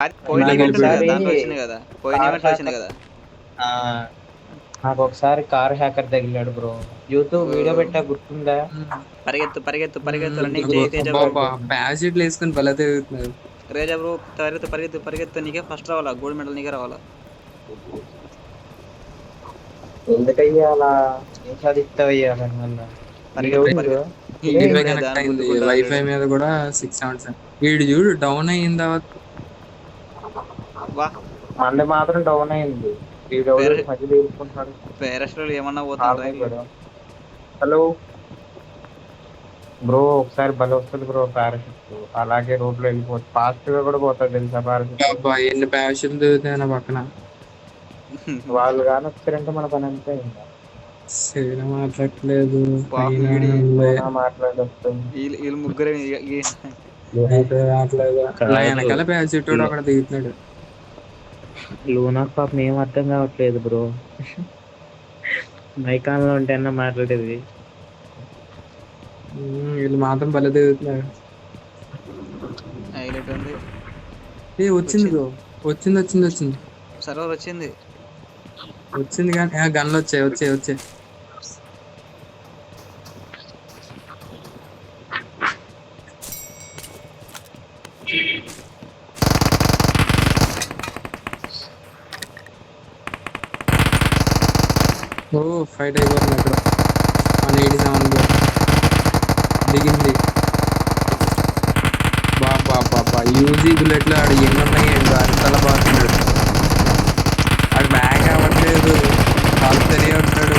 అది పోయిన నాకు ఈవెంట్ ఉంది కదా, ఒకసారి దాంట్లో వచ్చింది కదా, పోయిన కార్ ఈవెంట్లో వచ్చింది హ్యాకర్ కదా. నాకు ఒకసారి కార్ హ్యాకర్ తగిలాడు బ్రో. యూట్యూబ్ ఓ, వీడియో పెట్టా గుర్తుందా? పరిగెత్తు పరిగెత్తు పరిగెత్తు, రన్నింగ్ చేయి తేజ బ్రో. అబ్బాబ్బా ప్యారాషూట్లు వేసుకొని భలే తిరుగుతున్నారు. రేజా బ్రో, పరిగెత్తు పరిగెత్తు పరిగెత్తు, నీకే ఫస్ట్ రావాలా, గోల్డ్ మెడల్ నీకే రావాలా. ఎందుకయ్యా అలా? ఏం సాధిస్తావయ్యా దానివల్ల? పరిగెత్తు వీడెవడు? పరిగెత్తు. వైఫై ఇప్పుడే కనెక్ట్ దాని అయింది, గుద్దుకుంటా వైఫై ఉంటాడు. మీద కూడా 677. వీడు చూడు డౌన్ అయిన తర్వాత వా, మంది మాత్రం డౌన్ అయింది. వీడెవడు పేర మధ్యలో ఇరుక్కుంటున్నాడు? పేరస్ట్లో ఏమన్నా పోతాను నార్మల్ రైలు. బ్రో. హలో బ్రో, ఒకసారి భలే వస్తుంది బ్రో పారాషూట్. అలాగే రోడ్ లో వెళ్ళిపోతుంది, ఫాస్ట్ గా కూడా పోతుంది తెలుసా పారాషూట్. అబ్బా ఎన్ని ప్యారాషూట్లు తిరుగుతాయి నా పక్కన. వాళ్ళు కానీ వచ్చారంటే మన పని అంతే ఇంకా. సీన మాట్లాడట్లేదు పాపం పైన వీడి మాట్లాడొస్తుంది. వీళ్ళు ముగ్గురే రావట్లేదు. ఇలా వెనకాల ప్యారాషూట్ కూడా అక్కడ దిగుతున్నాడు. లూనాకు పాపం ఏం అర్థం కావట్లేదు బ్రో. మైకాన్ లో ఉంటే అన్న మాట్లాడేది. వీళ్ళు మాత్రం భలే దిగుతున్నారు. హైలైట్ ఉంది. వచ్చింది బ్రో, వచ్చింది వచ్చింది వచ్చింది సర్వర్ వచ్చింది. వచ్చింది కానీ గన్లు వచ్చాయి వచ్చాయి వచ్చాయి. ఓ ఫైట్ అయిపోతుంది అక్కడ. 187 దిగింది. బాబా బాబా యూజీ బుల్లెట్లు ఆడ ఎన్ని ఉన్నాయండి, అంతలా బాగున్నాడు. ఆడు బ్యాగ్ అవ్వట్లేదు, కాలుతూనే ఉంటాడు.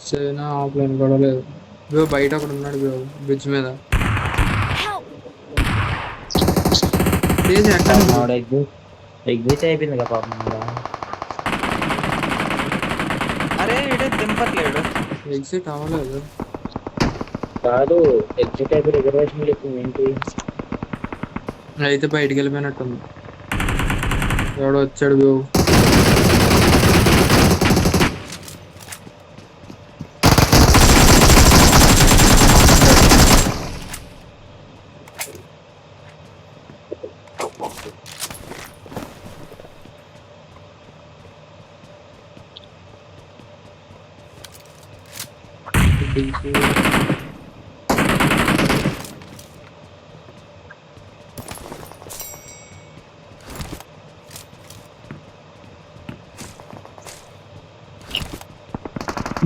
చైనా ఆఫ్లైన్ కూడా లేదు. బ్రో బయట ఒకడు ఉన్నాడు బ్రో, బ్రిడ్జ్ మీద. ఎగ్జిట్ అయిపోయింది కదా పాపం. అరే ఇడే దింపట్లేడు. ఎగ్జిట్ అవ్వలేదు. కాదు, ఎగ్జిట్ అయిపోయి రిజర్వేషన్ చెప్పింది ఏంటి? అయితే బయటికి వెళ్ళిపోయినట్టుంది. ఎవడో వచ్చాడు బ్రో.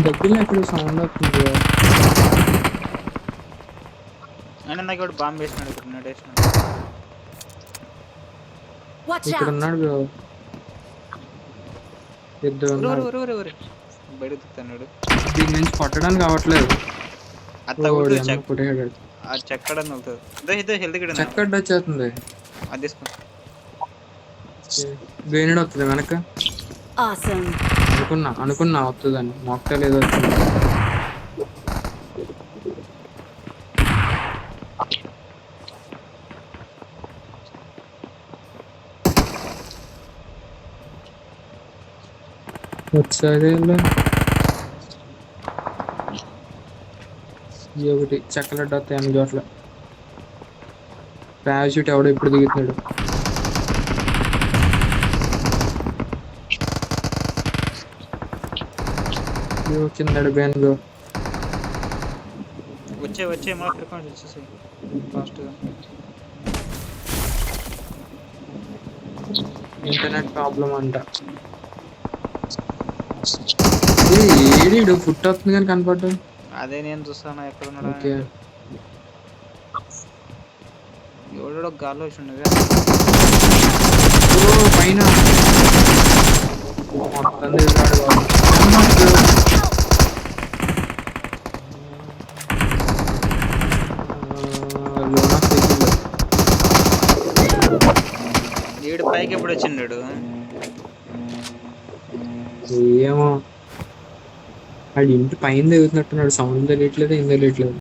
దగ్గరలో ఎక్కడ సౌండ్ వస్తుంది. ఆయన నాకు ఇప్పుడు బాంబు వేసినాడు, ఇప్పుడు నడేసినాడు. ఇక్కడ ఉన్నాడు బ్రో, ఇద్దరు ఉన్నారు. బయట దిగుతున్నాడు. దీని నుంచి కొట్టడానికి అవ్వట్లేదు. అత్త కొట్టేసాడు. చెక్కడని వెళ్తుంది. ఇదే హెల్త్ కిట్ చెక్క వచ్చేస్తుంది. అది తీసుకో. గ్రేనేడ్ వస్తుంది వెనక. అనుకున్నా వస్తుందని, మొక్క లేదు వచ్చింది. వచ్చాడే ఒకటి చెక్కలడ్డ వస్తాయి అన్ని చోట్ల. పారాషూట్ ఎవడో ఇప్పుడు దిగుతున్నాడు. కింద బ్యాన్ వచ్చే మా ఫ్రీక్వెన్సీ వచ్చేసాయి ఫాస్ట్గా. ఇంటర్నెట్ ప్రాబ్లం అంట. ఏడీడు ఫుట్ వస్తుంది కానీ కనపడ్డా. అదే నేను చూస్తాను ఎక్కడ ఉన్నాడు. ఓకే ఎవడో గాల్లో వచ్చి ఉండగా పైన మొత్తం ఏడు పైకి ఎప్పుడు వచ్చిండాడు ఏమో. ఆడి ఇంటి పైన దిగుతున్నట్టున్నాడు, సౌండ్ తెలియట్లేదు ఏం తెలియట్లేదు.